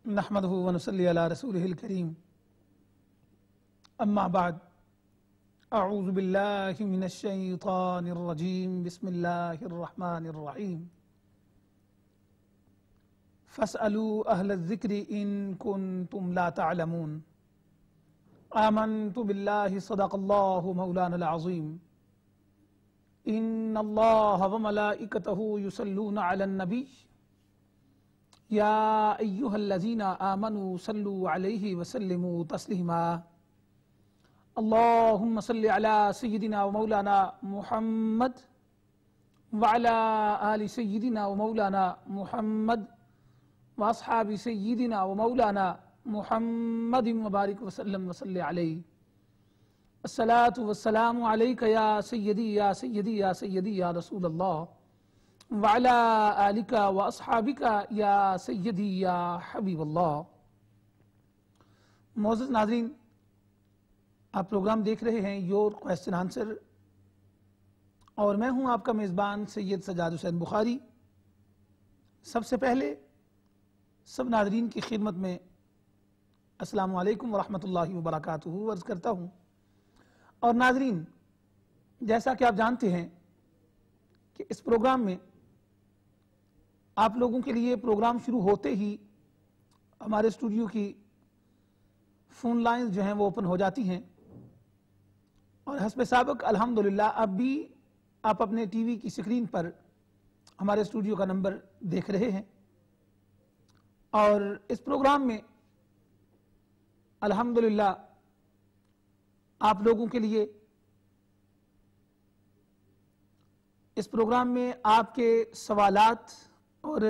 نحمده ونصلي على رسوله الكريم اما بعد اعوذ باللہ من الشیطان الرجیم بسم اللہ الرحمن الرحیم فاسألوا اہل الذکر ان کنتم لا تعلمون آمنت باللہ صدق اللہ مولانا العظیم ان اللہ وملائکتہ یصلون علی النبی یا ایہا الذین آمنوا صلوا علیہ وسلموا تسلیما اللہم صل علی سیدنا و مولانا محمد وعلی آل سیدنا و مولانا محمد واصحاب سیدنا و مولانا محمد مبارک وسلم وصلی علیہ الصلاة والسلام علیک یا سیدی یا سیدی یا سیدی یا رسول اللہ وعلی آلک و اصحابک یا سیدی یا حبیب اللہ۔ معزز ناظرین، آپ پروگرام دیکھ رہے ہیں یور کویسچن آنسر اور میں ہوں آپ کا میزبان سید سجاد حسین بخاری۔ سب سے پہلے سب ناظرین کی خدمت میں السلام علیکم ورحمۃ اللہ وبرکاتہ عرض کرتا ہوں۔ اور ناظرین، جیسا کہ آپ جانتے ہیں کہ اس پروگرام میں آپ لوگوں کے لیے پروگرام شروع ہوتے ہی ہمارے اسٹوڈیو کی فون لائنز جو ہیں وہ اوپن ہو جاتی ہیں، اور حسب سابق الحمدللہ اب بھی آپ اپنے ٹی وی کی سکرین پر ہمارے اسٹوڈیو کا نمبر دیکھ رہے ہیں، اور اس پروگرام میں الحمدللہ آپ لوگوں کے لیے اس پروگرام میں آپ کے سوالات اور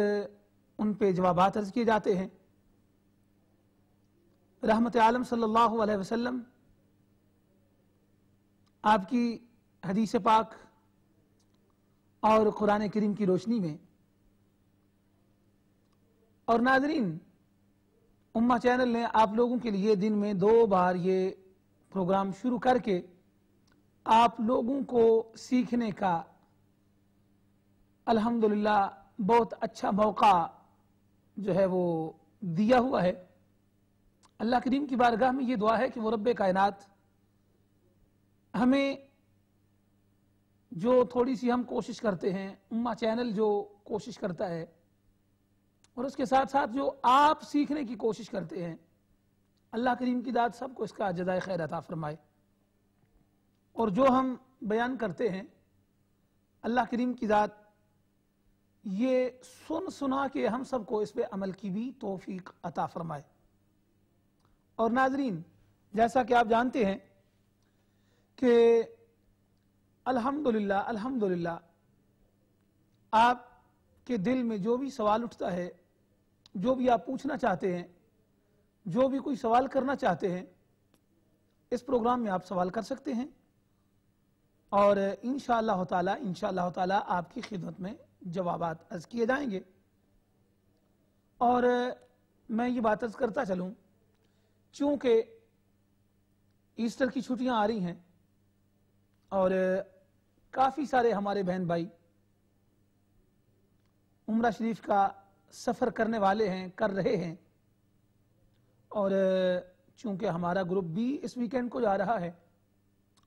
ان پہ جوابات عرض کیے جاتے ہیں۔ رحمت عالم صلی اللہ علیہ وسلم آپ کی حدیث پاک اور قرآن کریم کی روشنی میں، اور ناظرین امہ چینل نے آپ لوگوں کے لیے دن میں 2 بار یہ پروگرام شروع کر کے آپ لوگوں کو سیکھنے کا الحمدللہ بہت اچھا موقع جو ہے وہ دیا ہوا ہے۔ اللہ کریم کی بارگاہ میں یہ دعا ہے کہ وہ رب کائنات ہمیں جو تھوڑی سی ہم کوشش کرتے ہیں، امہ چینل جو کوشش کرتا ہے، اور اس کے ساتھ ساتھ جو آپ سیکھنے کی کوشش کرتے ہیں، اللہ کریم کی ذات سب کو اس کا جزائے خیر عطا فرمائے۔ اور جو ہم بیان کرتے ہیں، اللہ کریم کی ذات یہ سنا کہ ہم سب کو اس پہ عمل کی بھی توفیق عطا فرمائے۔ اور ناظرین، جیسا کہ آپ جانتے ہیں کہ الحمدللہ آپ کے دل میں جو بھی سوال اٹھتا ہے، جو بھی آپ پوچھنا چاہتے ہیں، جو بھی کوئی سوال کرنا چاہتے ہیں، اس پروگرام میں آپ سوال کر سکتے ہیں، اور انشاءاللہ تعالی آپ کی خدمت میں جوابات عرض کیے جائیں گے۔ اور میں یہ بات عرض کرتا چلوں، چونکہ ایسٹر کی چھٹیاں آ رہی ہیں اور کافی سارے ہمارے بہن بھائی عمرہ شریف کا سفر کرنے والے ہیں، کر رہے ہیں، اور چونکہ ہمارا گروپ بھی اس ویکینڈ کو جا رہا ہے،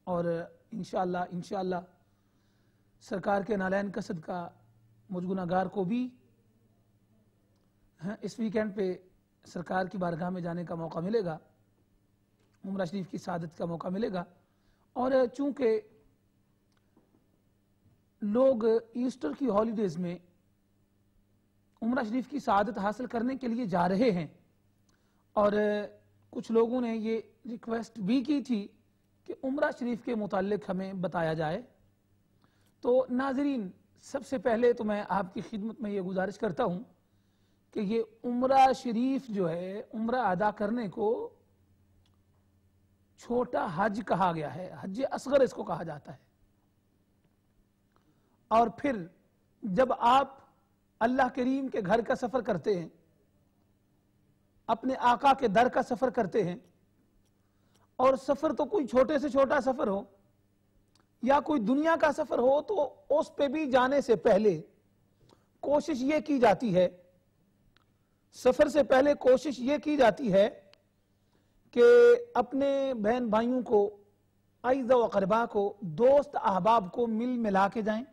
اور انشاءاللہ سرکار کے نالین کا صدقہ مجھ گناہگار کو بھی اس ویکینڈ پہ سرکار کی بارگاہ میں جانے کا موقع ملے گا، عمرہ شریف کی سعادت کا موقع ملے گا۔ اور چونکہ لوگ ایسٹر کی ہالیڈیز میں عمرہ شریف کی سعادت حاصل کرنے کے لیے جا رہے ہیں، اور کچھ لوگوں نے یہ ریکویسٹ بھی کی تھی کہ عمرہ شریف کے متعلق ہمیں بتایا جائے، تو ناظرین سب سے پہلے تو میں آپ کی خدمت میں یہ گزارش کرتا ہوں کہ یہ عمرہ شریف جو ہے، عمرہ ادا کرنے کو چھوٹا حج کہا گیا ہے، حج اصغر اس کو کہا جاتا ہے۔ اور پھر جب آپ اللہ کریم کے گھر کا سفر کرتے ہیں، اپنے آقا کے در کا سفر کرتے ہیں، اور سفر تو کوئی چھوٹے سے چھوٹا سفر ہو یا کوئی دنیا کا سفر ہو، تو اس پہ بھی جانے سے پہلے کوشش یہ کی جاتی ہے سفر سے پہلے کوشش یہ کی جاتی ہے کہ اپنے بہن بھائیوں کو، اعزا و اقربا کو، دوست احباب کو مل ملا کے جائیں،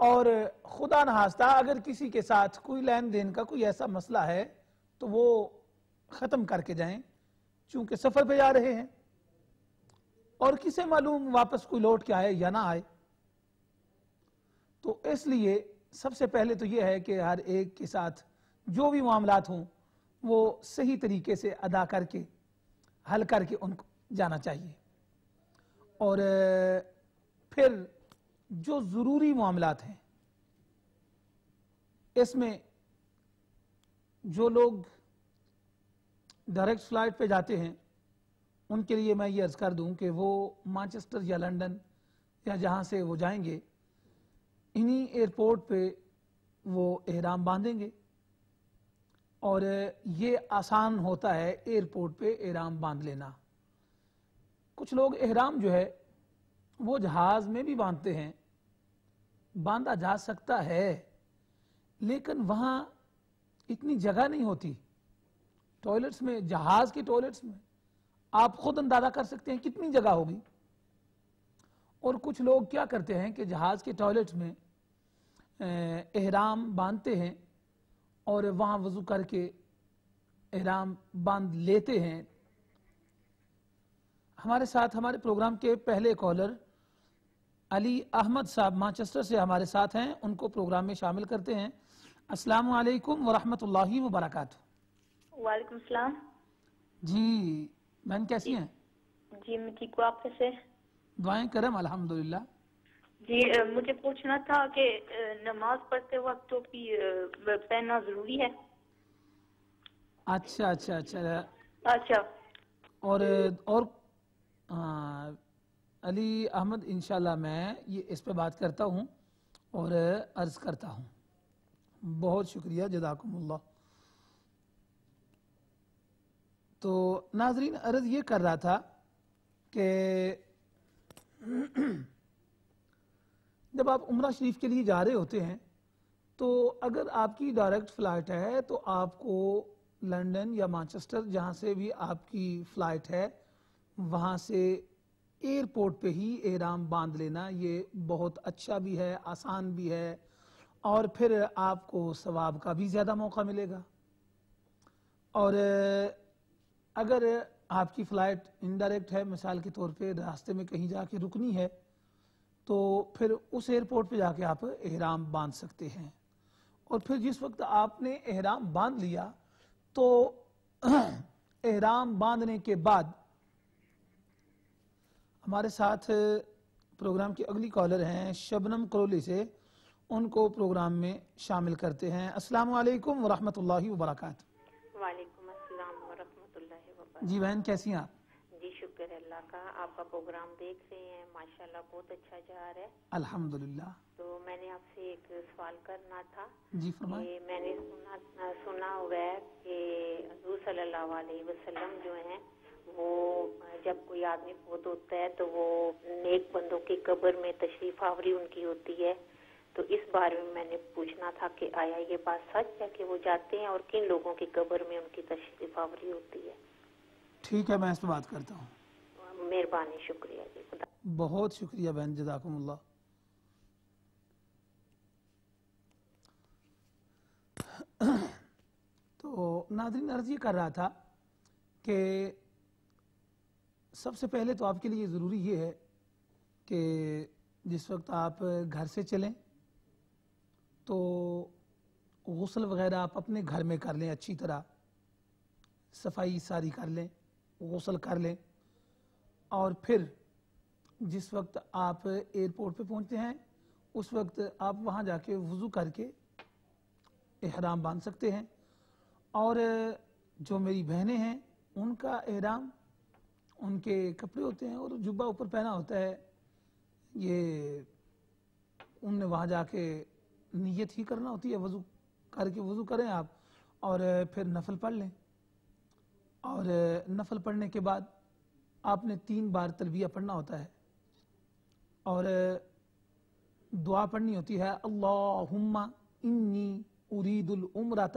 اور خدا نخواستہ اگر کسی کے ساتھ کوئی لین دین کا کوئی ایسا مسئلہ ہے تو وہ ختم کر کے جائیں، چونکہ سفر پہ جا رہے ہیں اور کسے معلوم واپس کوئی لوٹ کے آئے یا نہ آئے۔ تو اس لیے سب سے پہلے تو یہ ہے کہ ہر ایک کے ساتھ جو بھی معاملات ہوں وہ صحیح طریقے سے ادا کر کے حل کر کے ان کو جانا چاہیے، اور پھر جو ضروری معاملات ہیں اس میں جو لوگ ڈائریکٹ فلائٹ پہ جاتے ہیں ان کے لیے میں یہ عرض کر دوں کہ وہ مانچسٹر یا لنڈن یا جہاں سے وہ جائیں گے انہی ایئرپورٹ پہ وہ احرام باندھیں گے، اور یہ آسان ہوتا ہے ایئرپورٹ پہ احرام باندھ لینا۔ کچھ لوگ احرام جو ہے وہ جہاز میں بھی باندھتے ہیں، باندھا جا سکتا ہے لیکن وہاں اتنی جگہ نہیں ہوتی ٹوائلٹس میں، جہاز کے ٹوائلٹس میں آپ خود اندازہ کر سکتے ہیں کتنی جگہ ہوگی۔ اور کچھ لوگ کیا کرتے ہیں کہ جہاز کے ٹوائلٹس میں احرام باندھتے ہیں اور وہاں وضو کر کے احرام باندھ لیتے ہیں۔ ہمارے ساتھ ہمارے پروگرام کے پہلے کالر علی احمد صاحب مانچسٹر سے ہمارے ساتھ ہیں، ان کو پروگرام میں شامل کرتے ہیں۔ السلام علیکم ورحمۃ اللہ وبرکاتہ۔ وعلیکم السلام۔ جی بہن کیسی ہیں؟ جی میں ٹھیک ہوں، آپ کیسے؟ دعائیں کرم الحمدللہ۔ جی مجھے پوچھنا تھا کہ نماز پڑھتے وقت ٹوپی پہننا ضروری ہے؟ اچھا اچھا اچھا اچھا۔ اور علی احمد انشاءاللہ میں یہ اس پہ بات کرتا ہوں اور عرض کرتا ہوں۔ بہت شکریہ، جزاکم اللہ۔ تو ناظرین عرض یہ کر رہا تھا کہ جب آپ عمرہ شریف کے لیے جا رہے ہوتے ہیں تو اگر آپ کی ڈائریکٹ فلائٹ ہے تو آپ کو لنڈن یا مانچسٹر جہاں سے بھی آپ کی فلائٹ ہے وہاں سے ایئرپورٹ پہ ہی احرام باندھ لینا، یہ بہت اچھا بھی ہے، آسان بھی ہے، اور پھر آپ کو ثواب کا بھی زیادہ موقع ملے گا۔ اور اگر آپ کی فلائٹ انڈائریکٹ ہے، مثال کے طور پہ راستے میں کہیں جا کے رکنی ہے، تو پھر اس ایئرپورٹ پہ جا کے آپ احرام باندھ سکتے ہیں۔ اور پھر جس وقت آپ نے احرام باندھ لیا تو احرام باندھنے کے بعد ہمارے ساتھ پروگرام کی اگلی کالر ہیں شبنم کرولی سے، ان کو پروگرام میں شامل کرتے ہیں۔ السلام علیکم ورحمۃ اللہ وبرکاتہ۔ وعلیکم السلام ورحمۃ اللہ وبرکاتہ۔ جی بہن کیسی ہیں آپ؟ جی شکر اللہ کا، آپ کا پروگرام دیکھ رہے ہیں، ماشاءاللہ بہت اچھا جا رہا ہے الحمدللہ۔ تو میں نے آپ سے ایک سوال کرنا تھا۔ جی فرمائیں۔ کہ میں نے سنا ہوا ہے کہ حضور صلی اللہ علیہ وسلم جو ہیں وہ جب کوئی آدمی فوت ہوتا ہے تو وہ نیک بندوں کی قبر میں تشریف آوری ان کی ہوتی ہے، تو اس بارے میں نے پوچھنا تھا کہ آیا یہ بات سچ ہے کہ وہ جاتے ہیں اور کن لوگوں کی قبر میں ان کی تشریف آوری ہوتی ہے؟ ٹھیک ہے میں اس پہ بات کرتا ہوں۔ مہربانی، شکریہ جی، خدا۔ بہت شکریہ بہن، جزاکم اللہ۔ تو ناظرین عرض یہ کر رہا تھا کہ سب سے پہلے تو آپ کے لیے ضروری یہ ہے کہ جس وقت آپ گھر سے چلیں تو غسل وغیرہ آپ اپنے گھر میں کر لیں، اچھی طرح صفائی ساری کر لیں، غسل کر لیں، اور پھر جس وقت آپ ایئرپورٹ پہ پہنچتے ہیں اس وقت آپ وہاں جا کے وضو کر کے احرام باندھ سکتے ہیں۔ اور جو میری بہنیں ہیں ان کا احرام، ان کے کپڑے ہوتے ہیں اور جبہ اوپر پہنا ہوتا ہے، یہ ان نے وہاں جا کے نیت ہی کرنا ہوتی ہے، وضو کر کے وضو کریں آپ اور پھر نفل پڑھ لیں، اور نفل پڑھنے کے بعد آپ نے 3 بار تلبیہ پڑھنا ہوتا ہے اور دعا پڑھنی ہوتی ہے، اللہم انی ارید العمرۃ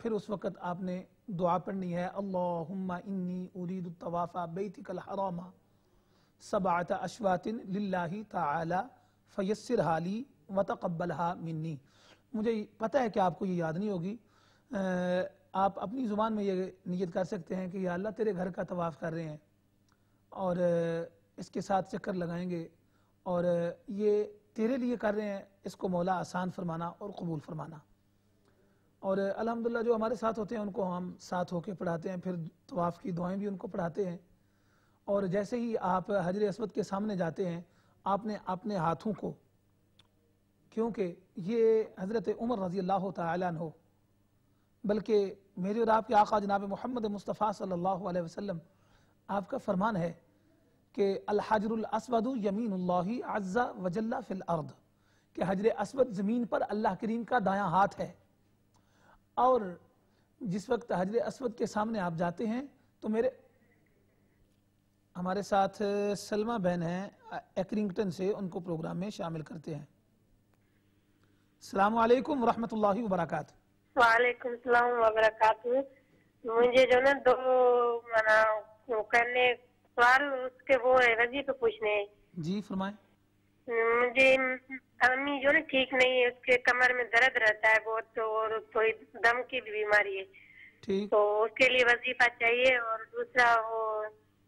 پھر اس وقت آپ نے دعا پڑھنی ہے اللہم انی ارید الطواف بیتک الحرام سبعۃ اشواط للہ تعالی فیسرھا لی وتقبلھا منی. مجھے پتہ ہے کہ آپ کو یہ یاد نہیں ہوگی، آپ اپنی زبان میں یہ نیت کر سکتے ہیں کہ یا اللہ تیرے گھر کا طواف کر رہے ہیں اور اس کے ساتھ چکر لگائیں گے اور یہ تیرے لیے کر رہے ہیں، اس کو مولا آسان فرمانا اور قبول فرمانا. اور الحمدللہ جو ہمارے ساتھ ہوتے ہیں ان کو ہم ساتھ ہو کے پڑھاتے ہیں، پھر طواف کی دعائیں بھی ان کو پڑھاتے ہیں. اور جیسے ہی آپ حجر اسود کے سامنے جاتے ہیں آپ نے اپنے ہاتھوں کو، کیونکہ یہ حضرت عمر رضی اللہ تعالیٰ عنہ بلکہ میرے اور آپ کے آقا جناب محمد مصطفیٰ صلی اللہ علیہ وسلم آپ کا فرمان ہے کہ الحجر الاسود یمین اللہ عز وجل فی الارض، کہ حجر اسود زمین پر اللہ کریم کا دایاں ہاتھ ہے. اور جس وقت حجر اسود کے سامنے آپ جاتے ہیں تو ہمارے ساتھ سلمہ بہن ہیں ایکرنگٹن سے، ان کو پروگرام میں شامل کرتے ہیں. السلام علیکم ورحمۃ اللہ وبرکاتہ. وعلیکم السلام وبرکاتہ. مجھے جو نا دو کرنے سوال اس کے وہ ہے رضی پہ پوچھنے. جی فرمائیں. مجھے امی جو نا ٹھیک نہیں ہے، اس کے کمر میں درد رہتا ہے بہت، اور تھوڑی دم کی بھی بیماری ہے. ٹھیک. تو اس کے لیے وظیفہ چاہیے، اور دوسرا وہ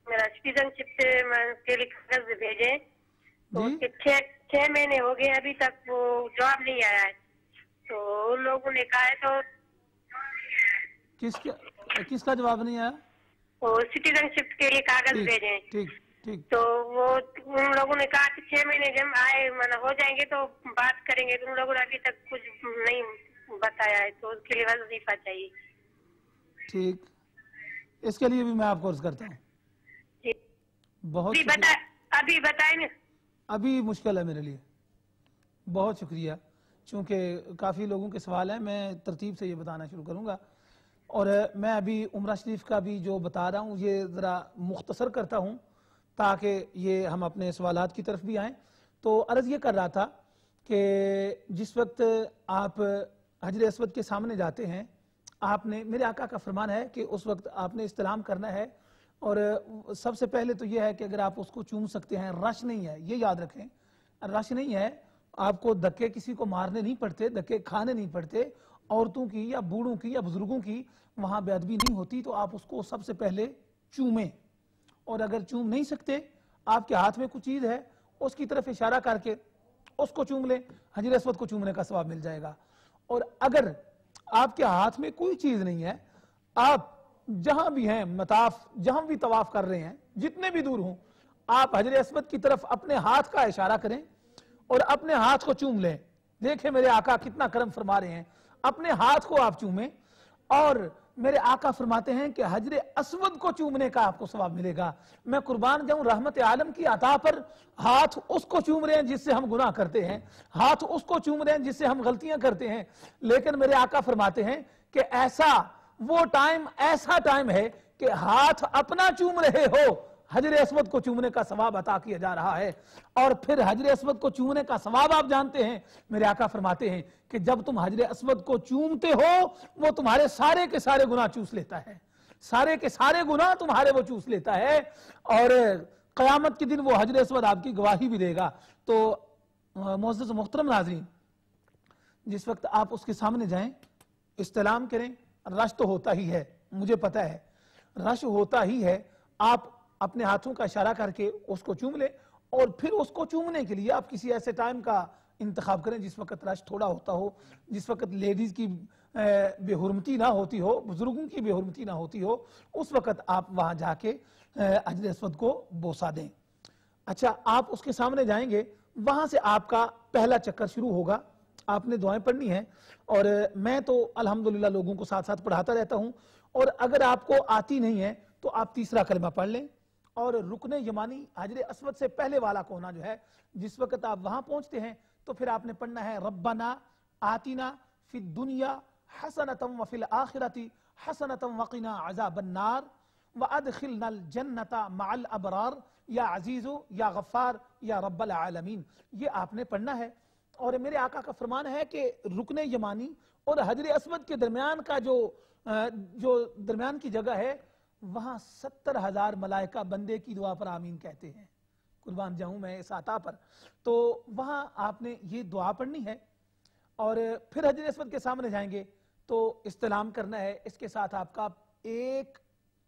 میرا سٹیزن شپ سے میں اس کے لیے کاغذ بھیجے تو اس کے 6 مہینے ہو گئے ابھی تک وہ جواب نہیں آیا ہے. تو ان لوگوں نے کہا ہے تو کس کا جواب نہیں آیا؟ سٹیزن شپ کے لیے کاغذ بھیجیں. ٹھیک ٹھیک. تو وہ ان لوگوں نے کہا کہ 6 مہینے جب آئے ہو جائیں گے تو بات کریں گے. ان لوگوں نے ابھی تک کچھ نہیں بتایا ہے، تو اس کے لیے وظیفہ چاہیے. ٹھیک، اس کے لیے بھی میں آپ کو عرض کرتا ہوں. بہت ابھی بتائیں نا. ابھی مشکل ہے میرے لیے. بہت شکریہ. چونکہ کافی لوگوں کے سوال ہیں، میں ترتیب سے یہ بتانا شروع کروں گا. اور میں ابھی عمرہ شریف کا بھی جو بتا رہا ہوں یہ ذرا مختصر کرتا ہوں تاکہ یہ ہم اپنے سوالات کی طرف بھی آئیں. تو عرض یہ کر رہا تھا کہ جس وقت آپ حجر اسود کے سامنے جاتے ہیں آپ نے، میرے آقا کا فرمان ہے کہ اس وقت آپ نے استلام کرنا ہے. اور سب سے پہلے تو یہ ہے کہ اگر آپ اس کو چوم سکتے ہیں، رش نہیں ہے، یہ یاد رکھیں، رش نہیں ہے. آپ کو دھکے کسی کو مارنے نہیں پڑتے، دھکے کھانے نہیں پڑتے. عورتوں کی یا بوڑھوں کی یا بزرگوں کی وہاں بے ادبی نہیں ہوتی. تو آپ اس کو سب سے پہلے چومیں. اور اگر چوم نہیں سکتے، آپ کے ہاتھ میں کچھ چیز ہے اس کی طرف اشارہ کر کے اس کو چوم لیں، حجر اسود کو چومنے کا ثواب مل جائے گا. اور اگر آپ کے ہاتھ میں کوئی چیز نہیں ہے، آپ جہاں بھی ہیں مطاف، جہاں بھی طواف کر رہے ہیں، جتنے بھی دور ہوں، آپ حجر اسود کی طرف اپنے ہاتھ کا اشارہ کریں اور اپنے ہاتھ کو چوم لیں. دیکھیں میرے آقا کتنا کرم فرما رہے ہیں. اپنے ہاتھ کو آپ چومیں اور میرے آقا فرماتے ہیں کہ حجر اسود کو چومنے کا آپ کو ثواب ملے گا. میں قربان جاؤں رحمت عالم کی عطا پر. ہاتھ اس کو چوم رہے ہیں جس سے ہم گناہ کرتے ہیں، ہاتھ اس کو چوم رہے ہیں جس سے ہم غلطیاں کرتے ہیں. لیکن میرے آقا فرماتے ہیں کہ ایسا ٹائم ہے کہ ہاتھ اپنا چوم رہے ہو، حجر اسود کو چومنے کا ثواب عطا کیا جا رہا ہے. اور پھر حجر اسود کو چومنے کا ثواب آپ جانتے ہیں، میرے آقا فرماتے ہیں کہ جب تم حجر اسود کو چومتے ہو وہ تمہارے سارے کے سارے گناہ چوس لیتا ہے، سارے کے سارے گناہ تمہارے وہ چوس لیتا ہے. اور قیامت کے دن وہ حجر اسود آپ کی گواہی بھی دے گا. تو معزز محترم ناظرین، جس وقت آپ اس کے سامنے جائیں استلام کریں. رش تو ہوتا ہی ہے، مجھے پتہ ہے رش ہوتا ہی ہے. آپ اپنے ہاتھوں کا اشارہ کر کے اس کو چوم لیں اور پھر اس کو چومنے کے لیے آپ کسی ایسے ٹائم کا انتخاب کریں جس وقت رش تھوڑا ہوتا ہو، جس وقت لیڈیز کی بے حرمتی نہ ہوتی ہو، بزرگوں کی بے حرمتی نہ ہوتی ہو. اس وقت آپ وہاں جا کے حجر اسود کو بوسا دیں. اچھا، آپ اس کے سامنے جائیں گے، وہاں سے آپ کا پہلا چکر شروع ہوگا. آپ نے دعائیں پڑھنی ہیں اور میں تو الحمدللہ لوگوں کو ساتھ ساتھ پڑھاتا رہتا ہوں. اور اگر آپ کو آتی نہیں ہے تو آپ تیسرا کلمہ پڑھ لیں. اور رکن یمانی حجر اسود سے پہلے والا کونا جو ہے، جس وقت آپ وہاں پہنچتے ہیں تو پھر آپ نے پڑھنا ہے ربنا آتنا فی الدنیا حسنۃ وفی الآخرۃ حسنۃ وقنا عذاب النار وادخلنا الجنۃ مع الابرار یا عزیز یا غفار یا رب العالمین. یہ آپ نے پڑھنا ہے. اور میرے آقا کا فرمان ہے کہ رکن یمانی اور حجر اسود کے درمیان کا جو درمیان کی جگہ ہے وہاں 70,000 ملائکہ بندے کی دعا پر آمین کہتے ہیں. قربان جاؤں میں اس عطا پر. تو وہاں آپ نے یہ دعا پڑھنی ہے اور پھر حجر اسود کے سامنے جائیں گے تو استلام کرنا ہے. اس کے ساتھ آپ کا ایک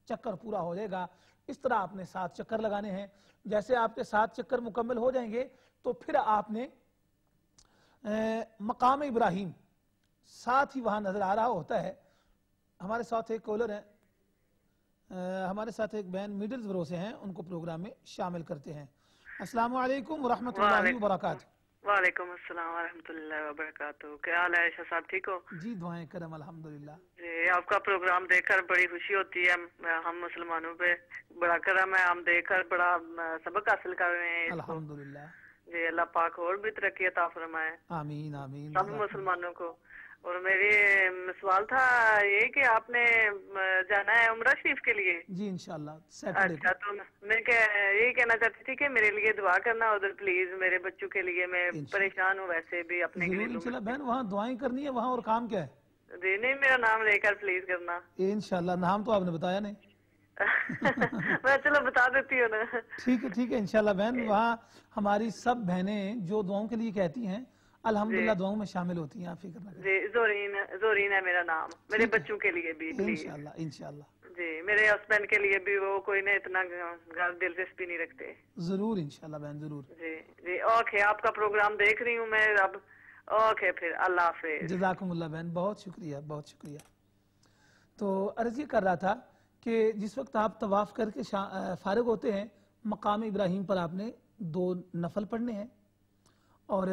چکر پورا ہو جائے گا. اس طرح آپ نے 7 چکر لگانے ہیں. جیسے آپ کے 7 چکر مکمل ہو جائیں گے تو پھر آپ نے مقام ابراہیم ساتھ ہی وہاں نظر آ رہا ہوتا ہے. ہمارے ساتھ ایک کالر ہیں, ہمارے ساتھ ایک بہن میڈلز برو سے ہیں, ان کو پروگرام میں شامل کرتے ہیں. السلام علیکم ورحمۃ اللہ وبرکاتہ. وعلیکم السلام ورحمۃ اللہ وبرکاتہ. کیا حال ہے عائشہ صاحب, ٹھیک ہو؟ جی دعائیں کرم الحمدللہ. جی آپ کا پروگرام دیکھ کر بڑی خوشی ہوتی ہے. ہم مسلمانوں پہ بڑا کرم ہے, ہم دیکھ کر بڑا سبق حاصل کر رہے ہیں الحمدللہ. جی اللہ پاک اور بھی ترقی عطا فرمائے آمین آمین سب مسلمانوں کو. اور میری سوال تھا یہ کہ آپ نے جانا ہے عمرہ شریف کے لیے؟ جی انشاءاللہ. اچھا, تو میں یہی کہنا چاہتی تھی کہ میرے لیے دعا کرنا ادھر پلیز, میرے بچوں کے لیے. میں پریشان ہوں ویسے بھی اپنے کے لیے. انشاءاللہ بہن وہاں دعائیں کرنی ہے وہاں, اور کام کیا ہے؟ جی نہیں, میرا نام لے کر پلیز کرنا. انشاءاللہ. نام تو آپ نے بتایا نہیں. میں چلو بتا دیتی ہوں نا. ٹھیک ہے ٹھیک ہے انشاءاللہ بہن. وہاں ہماری سب بہنیں جو دعاؤں کے لیے کہتی ہیں الحمدللہ دعاؤں میں شامل ہوتی ہیں. آپ فکر نہ کریں. جی زورین ہے میرا نام, میرے بچوں کے لیے بھی انشاءاللہ انشاءاللہ. جی میرے ہسبینڈ کے لیے بھی, وہ کوئی نہ اتنا دلچسپی نہیں رکھتے. ضرور انشاءاللہ بہن ضرور. جی جی اوکے, آپ کا پروگرام دیکھ رہی ہوں میں اب. اوکے پھر اللہ حافظ. جزاکم اللہ بہن, بہت شکریہ بہت شکریہ. تو عرض یہ کر رہا تھا کہ جس وقت آپ طواف کر کے فارغ ہوتے ہیں مقام ابراہیم پر آپ نے 2 نفل پڑھنے ہیں. اور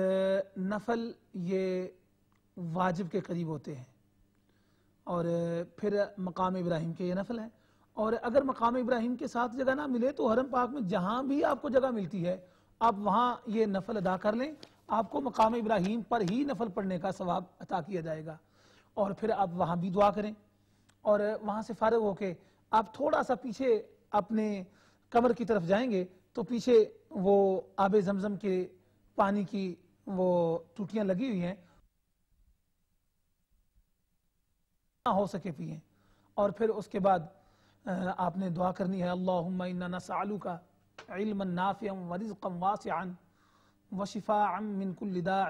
نفل یہ واجب کے قریب ہوتے ہیں, اور پھر مقام ابراہیم کے یہ نفل ہیں. اور اگر مقام ابراہیم کے ساتھ جگہ نہ ملے تو حرم پاک میں جہاں بھی آپ کو جگہ ملتی ہے آپ وہاں یہ نفل ادا کر لیں. آپ کو مقام ابراہیم پر ہی نفل پڑھنے کا ثواب عطا کیا جائے گا. اور پھر آپ وہاں بھی دعا کریں, اور وہاں سے فارغ ہو کے آپ تھوڑا سا پیچھے اپنے کمر کی طرف جائیں گے تو پیچھے وہ آب زمزم کے پانی کی وہ ٹوٹیاں لگی ہوئی ہیں, ہو سکے پئیں. اور پھر اس کے بعد آپ نے دعا کرنی ہے اللہم انا نسألک علما نافعا ورزقا واسعا وشفاء من کل داع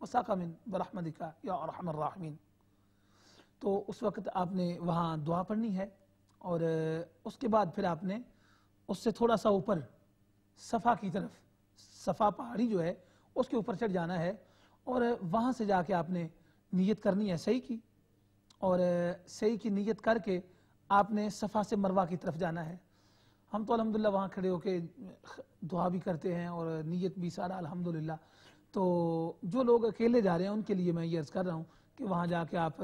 وسقم برحمتک یا ارحم الراحمین. تو اس وقت آپ نے وہاں دعا پڑھنی ہے, اور اس کے بعد پھر آپ نے اس سے تھوڑا سا اوپر صفا کی طرف, صفا پہاڑی جو ہے اس کے اوپر چڑھ جانا ہے, اور وہاں سے جا کے آپ نے نیت کرنی ہے صحیح کی, اور صحیح کی نیت کر کے آپ نے صفا سے مروہ کی طرف جانا ہے. ہم تو الحمدللہ وہاں کھڑے ہو کے دعا بھی کرتے ہیں اور نیت بھی سارا الحمدللہ. تو جو لوگ اکیلے جا رہے ہیں ان کے لیے میں یہ عرض کر رہا ہوں کہ وہاں جا کے آپ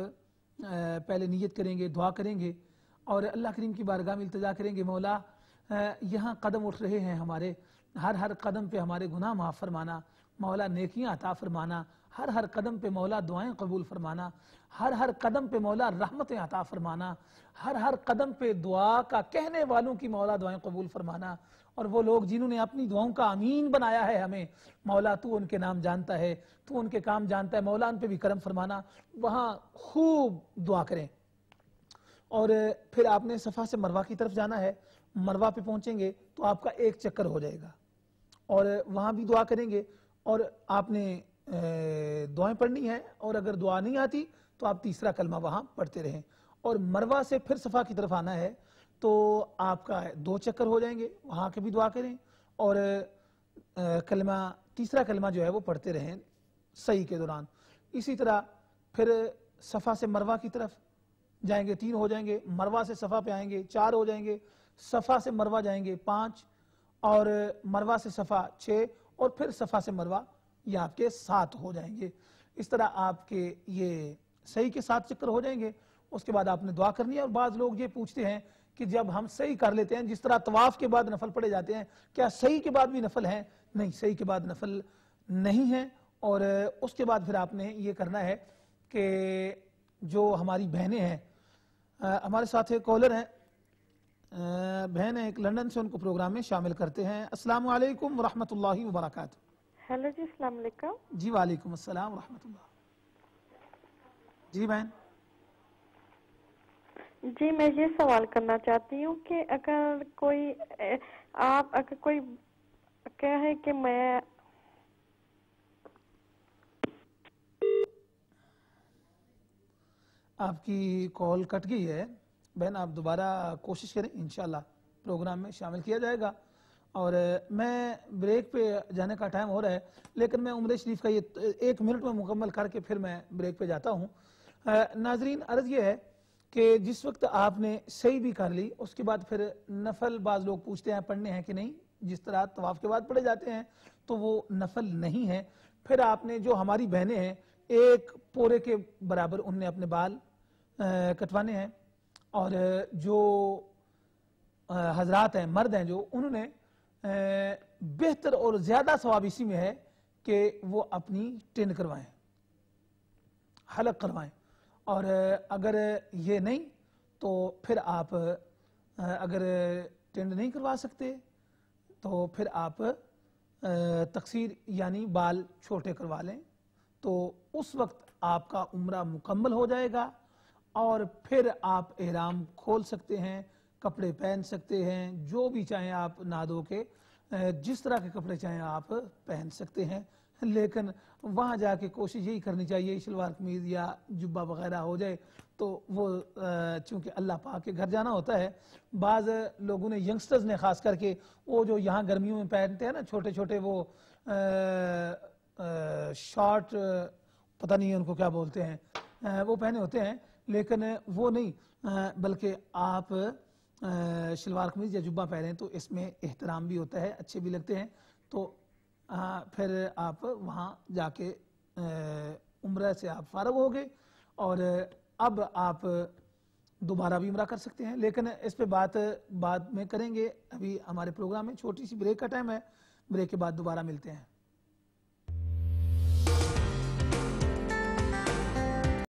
پہلے نیت کریں گے, دعا کریں گے, اور اللہ کریم کی بارگاہ میں التجا کریں گے مولا یہاں قدم اٹھ رہے ہیں ہمارے, ہر قدم پہ ہمارے گناہ معاف فرمانا, مولا نیکیاں عطا فرمانا, ہر قدم پہ مولا دعائیں قبول فرمانا, ہر قدم پہ مولا رحمتیں عطا فرمانا, ہر قدم پہ دعا کا کہنے والوں کی مولا دعائیں قبول فرمانا. اور وہ لوگ جنہوں نے اپنی دعاؤں کا امین بنایا ہے ہمیں مولا تو ان کے نام جانتا ہے, تو ان کے کام جانتا ہے, مولا ان پہ بھی کرم فرمانا. وہاں خوب دعا کریں, اور پھر آپ نے صفا سے مروہ کی طرف جانا ہے. مروہ پہ پہنچیں گے تو آپ کا 1 چکر ہو جائے گا, اور وہاں بھی دعا کریں گے, اور آپ نے دعائیں پڑھنی ہے. اور اگر دعا نہیں آتی تو آپ تیسرا کلمہ وہاں پڑھتے رہیں, اور مروہ سے پھر صفا کی طرف آنا ہے تو آپ کا 2 چکر ہو جائیں گے, وہاں کے بھی دعا کریں, اور تیسرا کلمہ جو ہے وہ پڑھتے رہیں صحیح کے دوران. اسی طرح پھر صفا سے مروہ کی طرف جائیں گے 3 ہو جائیں گے, مروہ سے صفا پہ آئیں گے 4 ہو جائیں گے, صفا سے مروہ جائیں گے 5, اور مروہ سے صفا 6, اور پھر صفا سے مروہ یہ آپ کے 7 ہو جائیں گے. اس طرح آپ کے یہ صحیح کے 7 چکر ہو جائیں گے. اس کے بعد آپ نے دعا کرنی ہے. اور بعض لوگ یہ پوچھتے ہیں کہ جب ہم صحیح کر لیتے ہیں, جس طرح طواف کے بعد نفل پڑے جاتے ہیں, کیا صحیح کے بعد بھی نفل ہیں؟ نہیں, صحیح کے بعد نفل نہیں ہے. اور اس کے بعد پھر آپ نے یہ کرنا ہے کہ جو ہماری بہنیں ہیں, ہمارے ساتھ ایک کالر ہیں, بہن ہے ایک لندن سے, ان کو پروگرام میں شامل کرتے ہیں. السلام علیکم ورحمۃ اللہ وبرکاتہ. ہیلو جی, السلام علیکم. جی وعلیکم السلام ورحمۃ اللہ. جی بہن. جی میں یہ سوال کرنا چاہتی ہوں کہ اگر کوئی کہے کہ میں آپ کی کال کٹ گئی ہے بہن, آپ دوبارہ کوشش کریں, انشاءاللہ پروگرام میں شامل کیا جائے گا. اور میں بریک پہ جانے کا ٹائم ہو رہا ہے, لیکن میں عمرہ شریف کا یہ 1 منٹ میں مکمل کر کے پھر میں بریک پہ جاتا ہوں. ناظرین عرض یہ ہے کہ جس وقت آپ نے صحیح بھی کر لی, اس کے بعد پھر نفل بعض لوگ پوچھتے ہیں پڑھنے ہیں کہ نہیں, جس طرح طواف کے بعد پڑھے جاتے ہیں تو وہ نفل نہیں ہے. پھر آپ نے جو ہماری بہنیں ہیں 1 پورے کے برابر ان نے اپنے بال کٹوانے ہیں, اور جو حضرات ہیں مرد ہیں جو, انہوں نے بہتر اور زیادہ ثواب اسی میں ہے کہ وہ اپنی ٹینڈ کروائیں, حلق کروائیں. اور اگر یہ نہیں تو پھر آپ اگر ٹینڈ نہیں کروا سکتے تو پھر آپ تقصیر یعنی بال چھوٹے کروا لیں, تو اس وقت آپ کا عمرہ مکمل ہو جائے گا. اور پھر آپ احرام کھول سکتے ہیں, کپڑے پہن سکتے ہیں, جو بھی چاہیں آپ نہا دھو کے جس طرح کے کپڑے چاہیں آپ پہن سکتے ہیں. لیکن وہاں جا کے کوشش یہی کرنی چاہیے شلوار قمیض یا جبہ وغیرہ ہو جائے, تو وہ چونکہ اللہ پاک کے گھر جانا ہوتا ہے. بعض لوگوں نے ینگسٹرز نے خاص کر کے وہ جو یہاں گرمیوں میں پہنتے ہیں نا چھوٹے چھوٹے وہ شارٹ, پتہ نہیں ان کو کیا بولتے ہیں, وہ پہنے ہوتے ہیں, لیکن وہ نہیں, بلکہ آپ شلوار قمیض یا جبہ پہنیں تو اس میں احترام بھی ہوتا ہے, اچھے بھی لگتے ہیں. تو پھر آپ وہاں جا کے عمرہ سے آپ فارغ ہو گئے, اور اب آپ دوبارہ بھی عمرہ کر سکتے ہیں. لیکن اس پہ بات بعد میں کریں گے, ابھی ہمارے پروگرام میں چھوٹی سی بریک کا ٹائم ہے, بریک کے بعد دوبارہ ملتے ہیں.